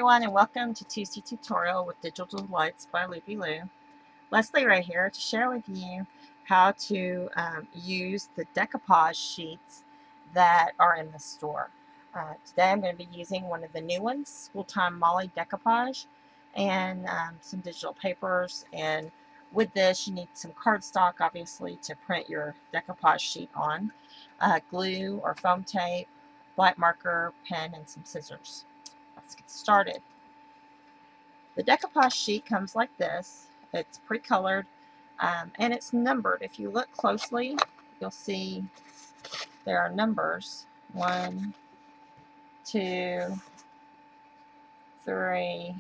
everyone, and welcome to Tuesday Tutorial with Digital Delights by Loopy Lou. Leslie right here to share with you how to use the decoupage sheets that are in the store. Today I'm going to be using one of the new ones, School Time Molly Decoupage, and some digital papers. And with this you need some cardstock, obviously, to print your decoupage sheet on, glue or foam tape, black marker, pen, and some scissors. Let's get started. The decoupage sheet comes like this. It's pre-colored and it's numbered. If you look closely, you'll see there are numbers: 1, 2, 3,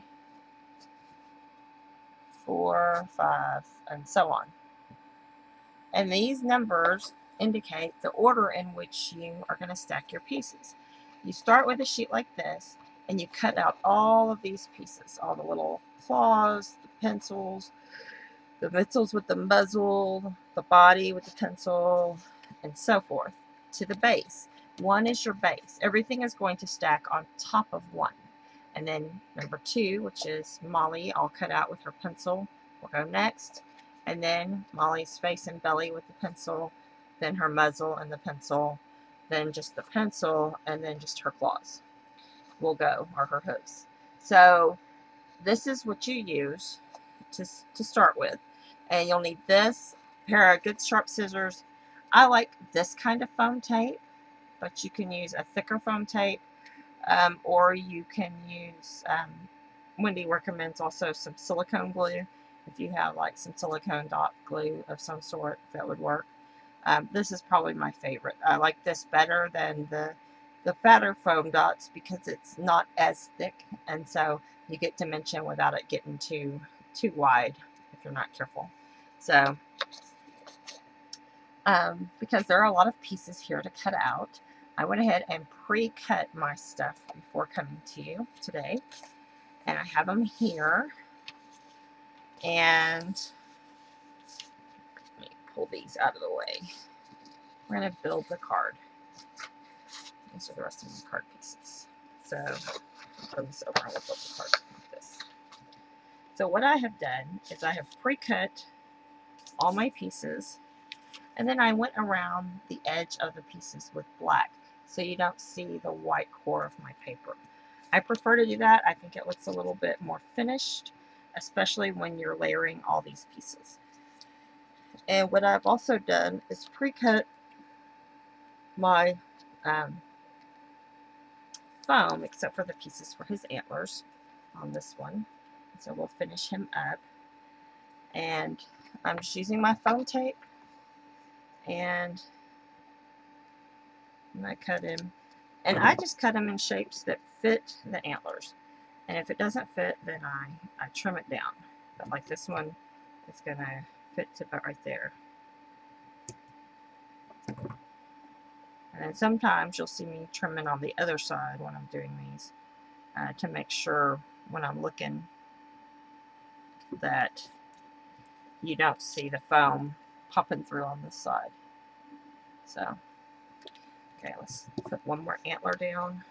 4, 5, and so on. And these numbers indicate the order in which you are going to stack your pieces. You start with a sheet like this, and you cut out all of these pieces, all the little claws, the pencils with the muzzle, the body with the pencil, and so forth, to the base. 1 is your base. Everything is going to stack on top of 1. And then number 2, which is Molly, all cut out with her pencil, will go next. And then Molly's face and belly with the pencil, then her muzzle and the pencil, then just the pencil, and then just her claws will go, or her hooves. So this is what you use to start with. And you'll need this pair of good sharp scissors. I like this kind of foam tape, but you can use a thicker foam tape, or you can use, Wendy recommends also some silicone glue. If you have like some silicone dot glue of some sort, that would work. This is probably my favorite. I like this better than the fatter foam dots because it's not as thick, and so you get dimension without it getting too wide if you're not careful. So because there are a lot of pieces here to cut out, I went ahead and pre-cut my stuff before coming to you today, and I have them here. And let me pull these out of the way. We're going to build the card. These are the rest of my card pieces. So I'll throw this over and we'll build the card like this. So what I have done is I have pre-cut all my pieces, and then I went around the edge of the pieces with black so you don't see the white core of my paper. I prefer to do that. I think it looks a little bit more finished, especially when you're layering all these pieces. And what I've also done is pre-cut my foam, except for the pieces for his antlers on this one. So we'll finish him up. And I'm just using my foam tape, and I cut him. And I just cut him in shapes that fit the antlers. And if it doesn't fit, then I trim it down. But like this one, it's going to fit to about right there. And then sometimes you'll see me trimming on the other side when I'm doing these to make sure when I'm looking that you don't see the foam popping through on this side. So, okay, let's put one more antler down.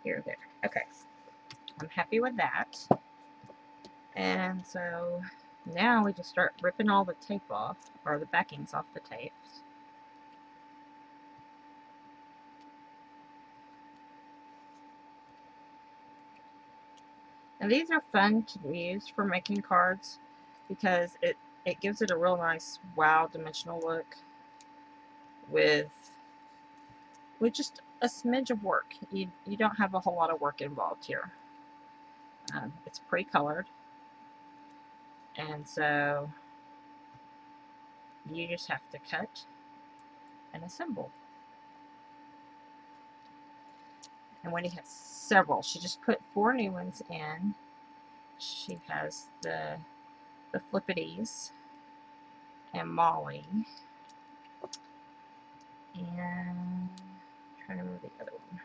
Here, there. Okay, I'm happy with that. And so now we just start ripping all the tape off, or the backings off the tapes. And these are fun to use for making cards because it gives it a real nice, wow, dimensional look with just a smidge of work. You don't have a whole lot of work involved here. It's pre-colored, and so you just have to cut and assemble. And Wendy has several. She just put 4 new ones in. She has the Flippities and Molly, and I'm trying to remember the other one.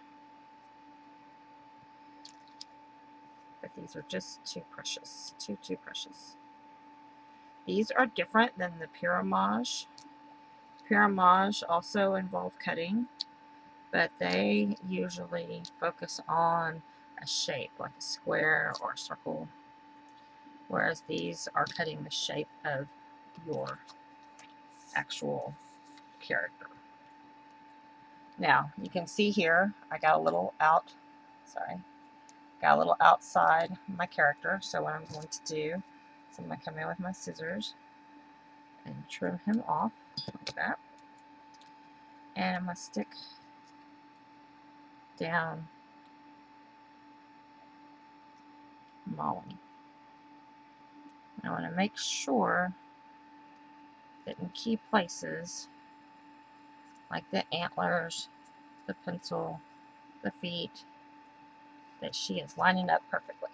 but these are just too precious. Too precious. These are different than the Pyramage. Pyramage also involve cutting, but they usually focus on a shape, like a square or a circle, whereas these are cutting the shape of your actual character. Now, you can see here, I got a little outside my character, so what I'm going to do is I'm going to come in with my scissors and trim him off like that. And I'm going to stick down Molly. I want to make sure that in key places, like the antlers, the pencil, the feet, that she is lining up perfectly.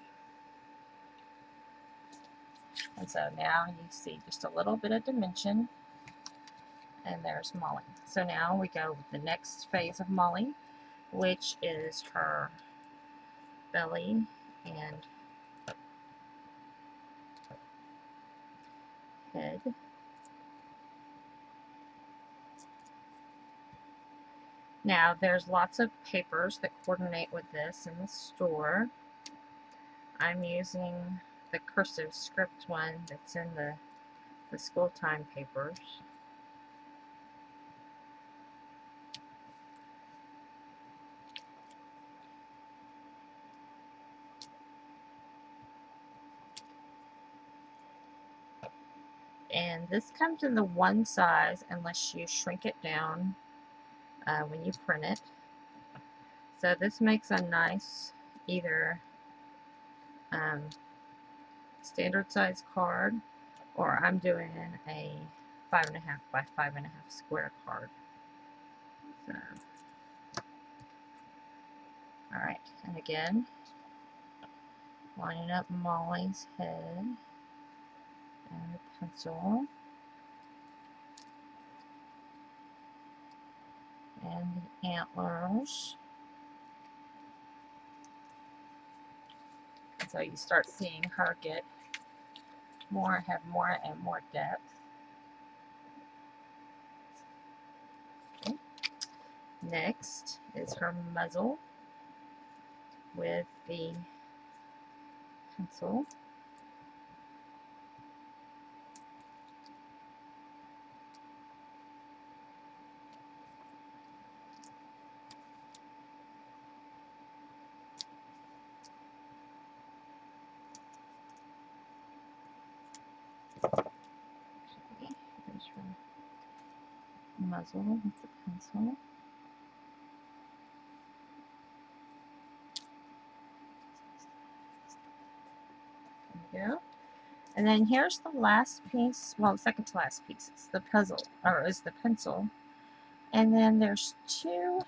And so now you see just a little bit of dimension, and there's Molly. So now we go with the next phase of Molly, which is her belly and head. Now there's lots of papers that coordinate with this in the store. I'm using the cursive script one that's in the school time papers. And this comes in the one size unless you shrink it down when you print it. So this makes a nice either standard size card, or I'm doing a 5.5 by 5.5 square card. So, alright, and again, lining up Molly's head and the pencil and the antlers. So you start seeing her get have more and more depth. Okay. Next is her muzzle with the pencil. Okay, there's her muzzle with the pencil. There we go. And then here's the last piece, well, the second to last piece. It's the puzzle, or is the pencil. And then there's two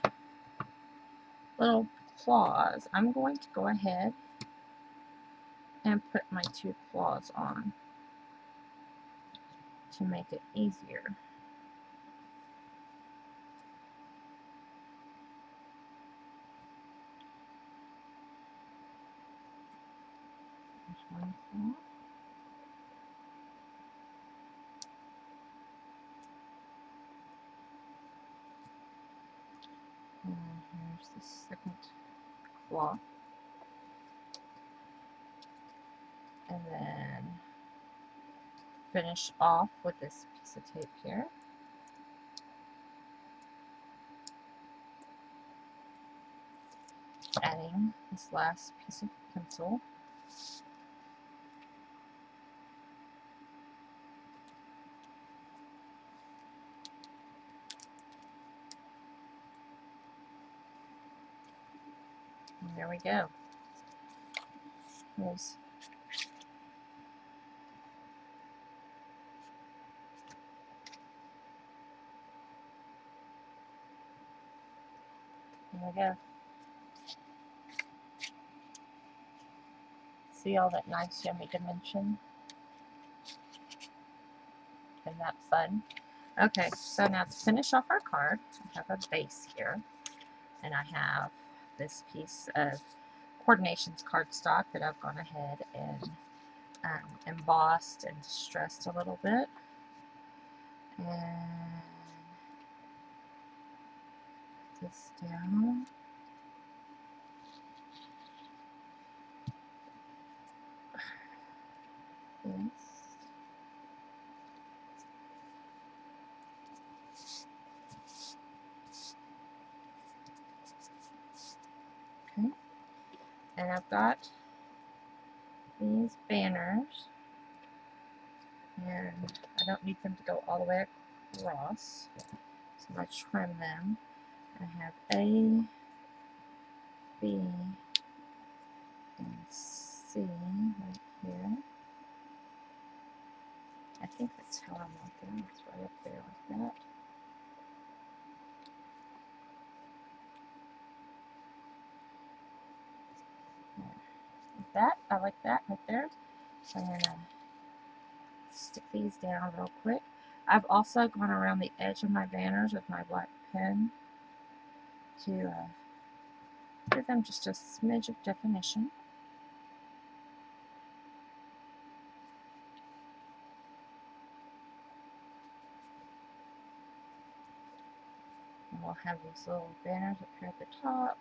little claws. I'm going to go ahead and put my two claws on to make it easier. There's one claw. And here's the second claw. And then finish off with this piece of tape here. Adding this last piece of pencil. And there we go. There's there we go. See all that nice yummy dimension? Isn't that fun? Okay, so now to finish off our card, I have a base here, and I have this piece of coordinations cardstock that I've gone ahead and embossed and distressed a little bit. And this down. This. Okay. And I've got these banners, and I don't need them to go all the way across, so I'm going to trim them. I have A, B, and C right here. I think that's how I want them. It's right up there like that. Like that. I like that right there. So I'm going to stick these down real quick. I've also gone around the edge of my banners with my black pen to give them just a smidge of definition. And we'll have these little banners up here at the top.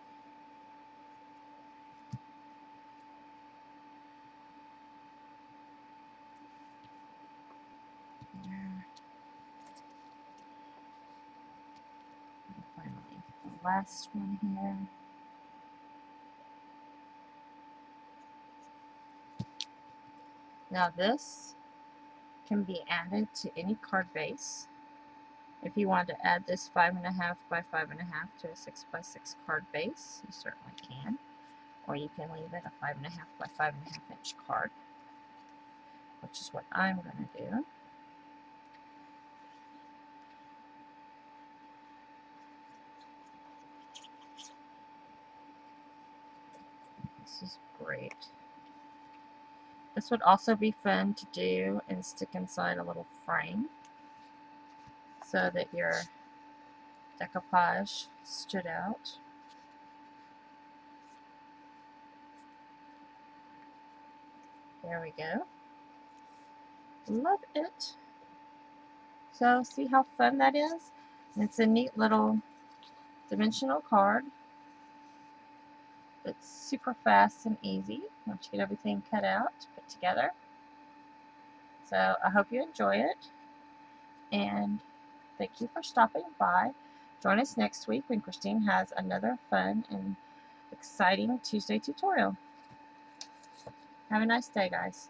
There. And finally, the last one here. Now this can be added to any card base. If you want to add this 5.5 by 5.5 to a 6 by 6 card base, you certainly can. Or you can leave it a 5.5 by 5.5 inch card, which is what I'm going to do. This is great. This would also be fun to do and stick inside a little frame so that your decoupage stood out. There we go. Love it. So see how fun that is? It's a neat little dimensional card. It's super fast and easy once you get everything cut out, put together. So I hope you enjoy it, and thank you for stopping by. Join us next week when Christine has another fun and exciting Tuesday tutorial. Have a nice day, guys.